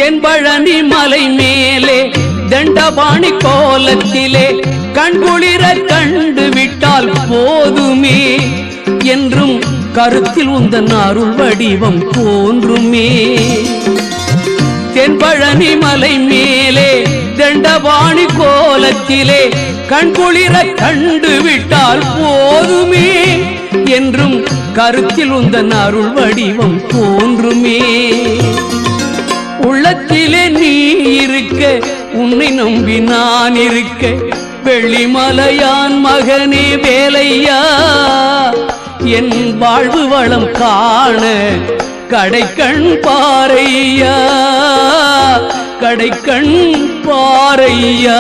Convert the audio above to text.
தென்பழனி மலை மேலே தண்டபாணி கோலத்திலே கண்குளிர கண்டு விட்டால் போதுமே என்றும் கருத்தில் உந்தன் அருள் வடிவம் தோன்றுமே. தென்பழனி மலை மேலே தண்டபாணி கோலத்திலே கண்குளிர கண்டு விட்டால் போதுமே என்றும் கருத்தில் உந்தன் அருள் வடிவம் தோன்றுமே. உள்ளத்திலே நீ இருக்க உன்னை நம்பி நான் இருக்க வெள்ளிமலையான் மகனே வேலையா என் வாழ்வு வளம் காண கடைக்கண் பாரையா கடைக்கண் பாரையா.